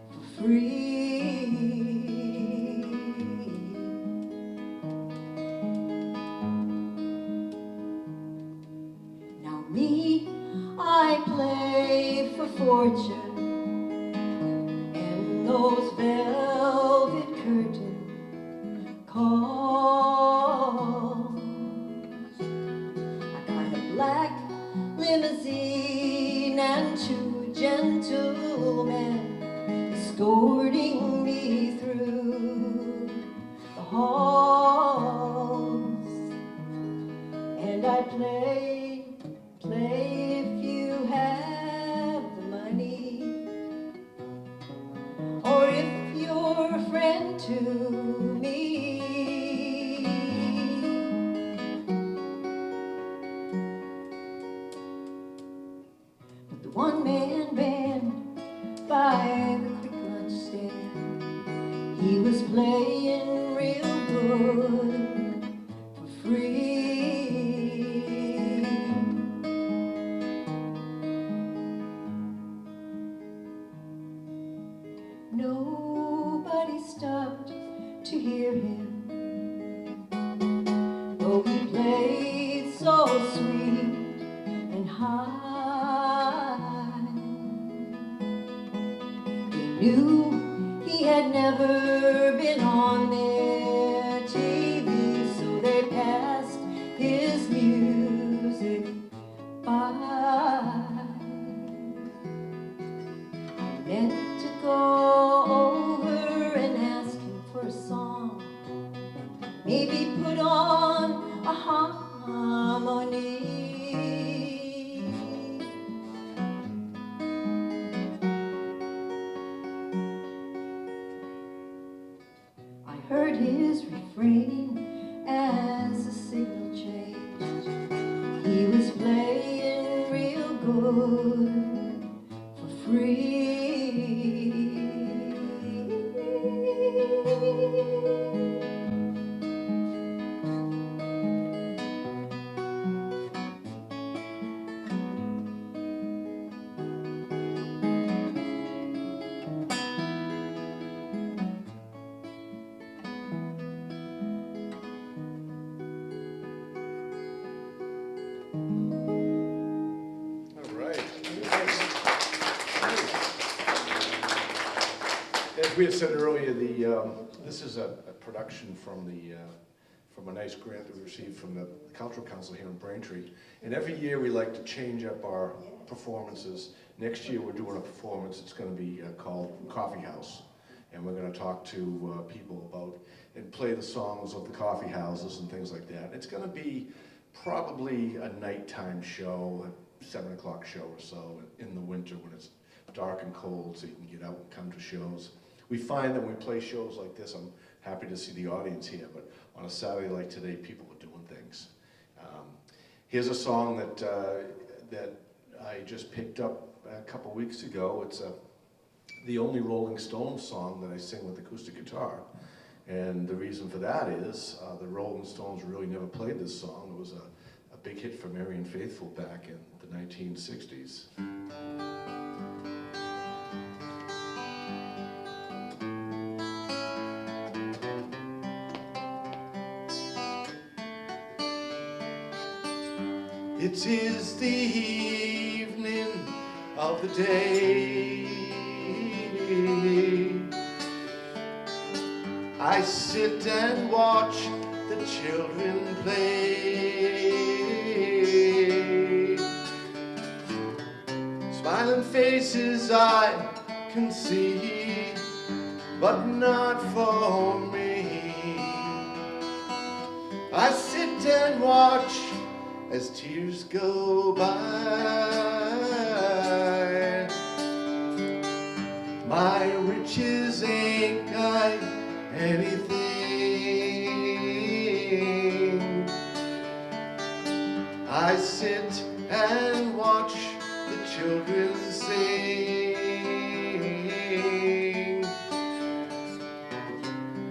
for free. fortune and those velvet curtains calls. I got a black limousine and two gentlemen escorting me through the halls. And I play if you have the money, or if you're a friend to me. But the one-man band by the quick lunch stand, he was playing real good for free. Nobody stopped to hear him, though he played so sweet and high. They knew he had never been on their TV, so they passed his music by. I meant to go over and ask him for a song, maybe put on a harmony. I heard his refrain as the signal changed. He was playing real good for free. All right. As we had said earlier, this is a production from a nice grant that we received from the Cultural Council here in Braintree. And every year we like to change up our performances. Next year we're doing a performance. It's going to be called Coffee House. And we're going to talk to people about and play the songs of the coffee houses and things like that. It's going to be probably a nighttime show, a 7 o'clock show or so in the winter when it's dark and cold, so you can get out and come to shows. We find that when we play shows like this, I'm happy to see the audience here, but on a Saturday like today, people are doing things. Here's a song that I just picked up a couple weeks ago. It's the only Rolling Stones song that I sing with acoustic guitar. And the reason for that is the Rolling Stones really never played this song. It was a big hit for Marianne Faithfull back in the 1960s. It is the evening of the day. I sit and watch the children play. Smiling faces I can see, but not for me. I sit and watch as tears go by. My riches ain't got anything. I sit and watch the children sing.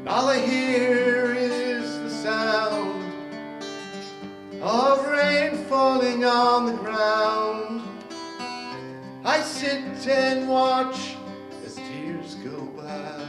All I hear is the sound of rain falling on the ground. I sit and watch as tears go by.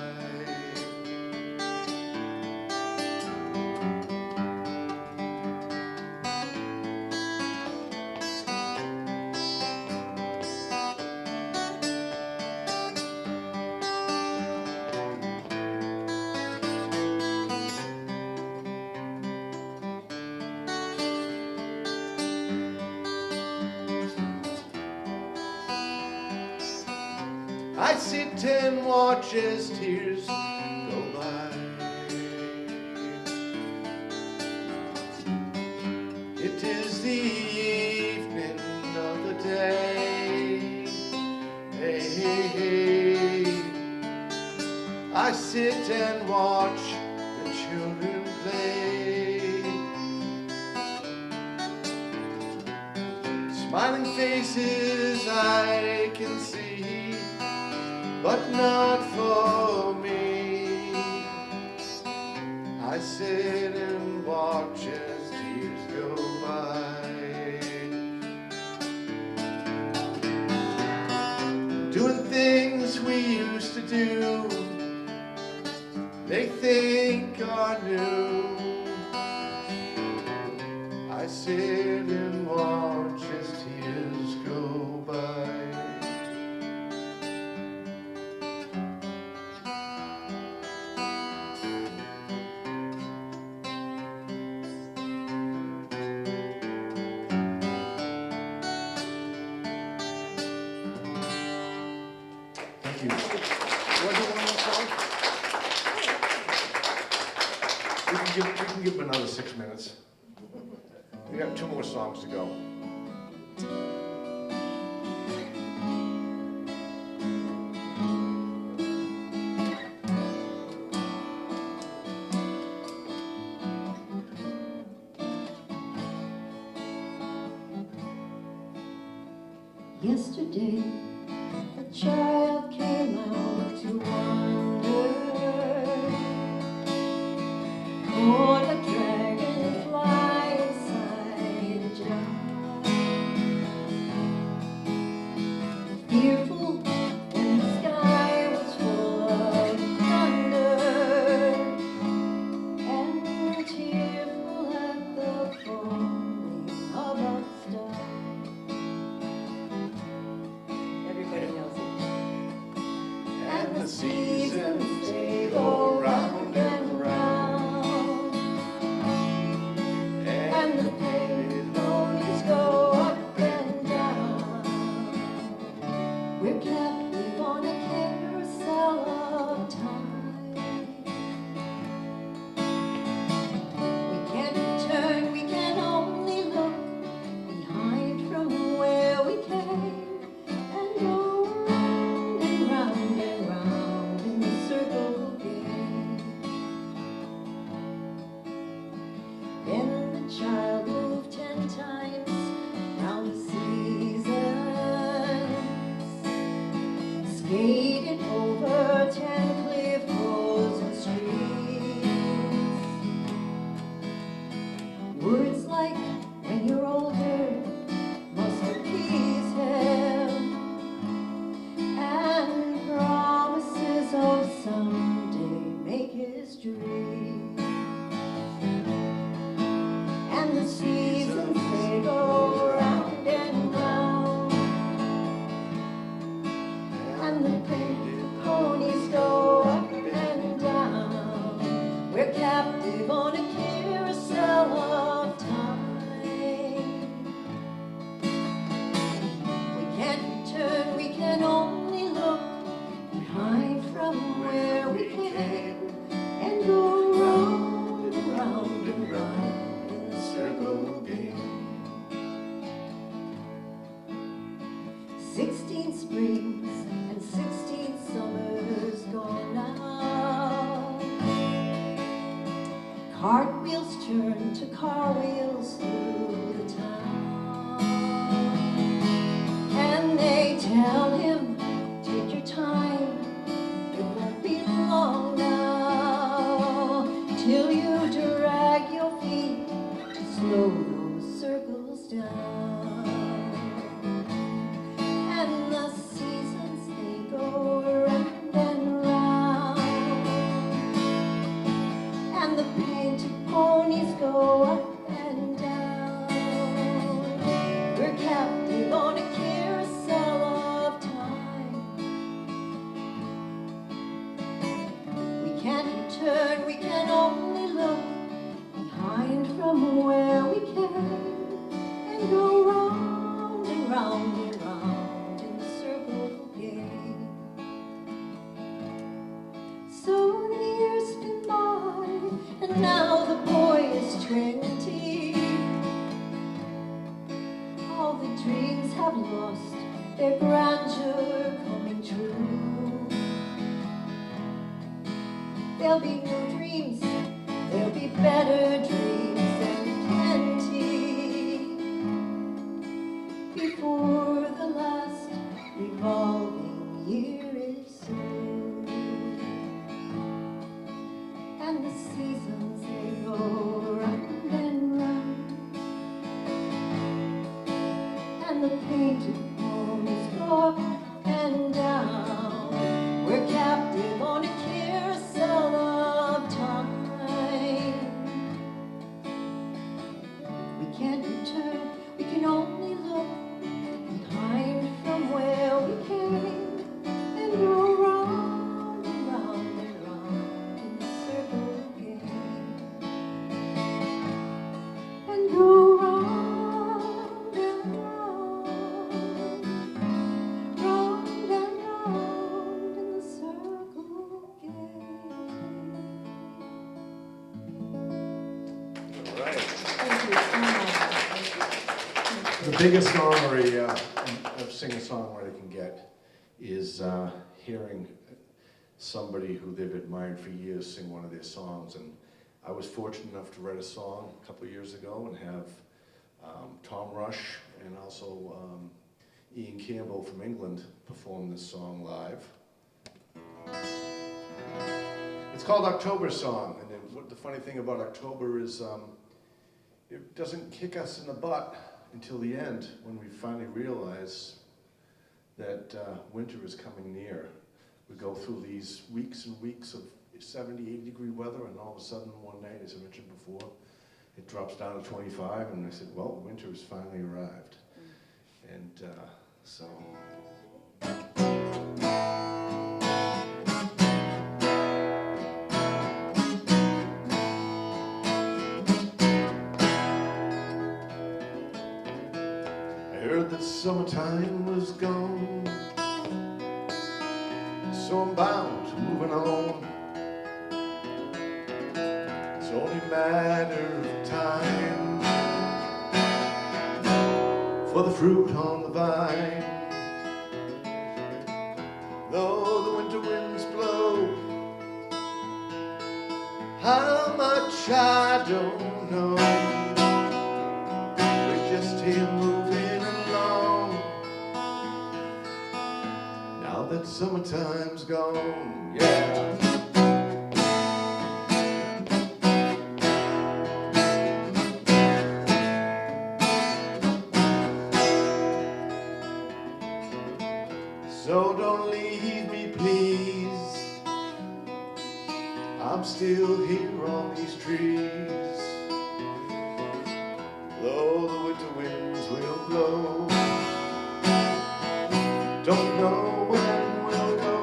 I sit and watch as tears go by. It is the evening of the day. Hey, hey, hey. I sit and watch the children play. Smiling faces I can see, but not for me. I sit and watch as tears go by. Doing things we used to do, they think are new. I sit and watch as tears go by. Thank you. Do I do one more song? We can give them another 6 minutes. We have 2 more songs to go. Yesterday, a child came out to wander. Oh, the dragonfly inside a jar. Fearful when the sky was full of thunder, and tearful at the falling of a star. Everybody knows it. And the seasons, they go round and round, and the ponies go up and down. We're captive on a carousel of time. We can't turn, we can only look behind from where we came, and go round and round and round in the circle again. Then the child moved 10 times round the seasons, skated over 10 clear frozen streams. Words like, when you're older, must appease him, and promises of someday make his dream. And the seasons, they go round and round, and the painted ponies go up and down. We're captive on a carousel of time. We can't turn, we can only look behind from where we came, and go round and round and round in the circle game. 16 springs and 16 summers gone now. Cartwheels turn to car wheels through the town, and they tell him, take your time, it won't be long now, till you drag your feet to slow those circles down. And the seasons, they go round and round, and the painted ponies go up and down. We're captive on a carousel of time. their grandeur coming true. There'll be new dreams, there'll be better dreams and plenty before the last revolving year is through. And the seasons, they go round and round, and the painted homes go up and down. We're captive on a carousel of time. We can't return, we can only look behind from where we came and go round and round and round in a circle again. And go round and round, round and round in the circle again. All right. Thank you so much. The biggest honor a singer-songwriter can get is hearing somebody who they've admired for years sing one of their songs. And I was fortunate enough to write a song a couple of years ago and have Tom Rush and also Ian Campbell from England perform this song live. It's called October Song, and then what the funny thing about October is it doesn't kick us in the butt until the end when we finally realize that winter is coming near. We go through these weeks and weeks of 70, 80 degree weather, and all of a sudden one night, as I mentioned before, it drops down to 25, and I said, well, winter has finally arrived. And so... I heard that summertime was gone, so I'm bound to moving on. It's only a matter of time for the fruit on the vine. Though the winter winds blow, how much I don't know. We're just here moving along, now that summertime's gone, yeah. So don't leave me, please, I'm still here on these trees. Though the winter winds will blow, don't know when we'll go,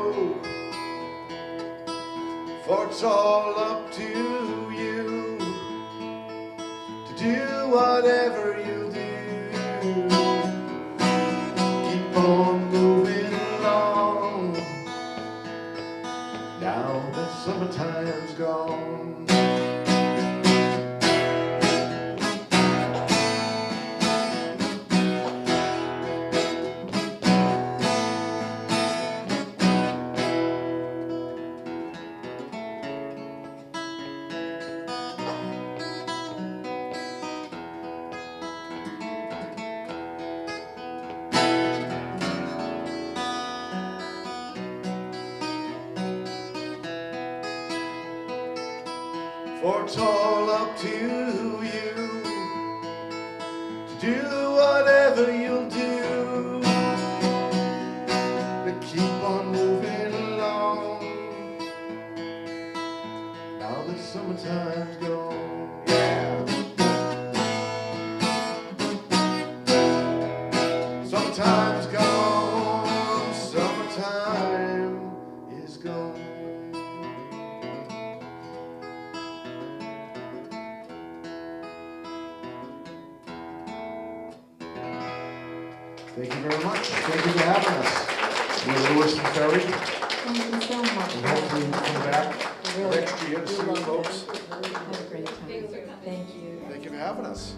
for it's all up to you to do whatever you do. Keep on moving along, now that summertime's gone. For it's all up to you to do whatever you'll do, to keep on moving along, now that summertime's gone, yeah. Summertime's gone, summertime is gone. Thank you very much. Thank you for having us. We're Lewis and Ferry, Thank you so much. and hopefully we'll come back Really, next year to see you folks. have a great time. Thank you. Thank you for having us.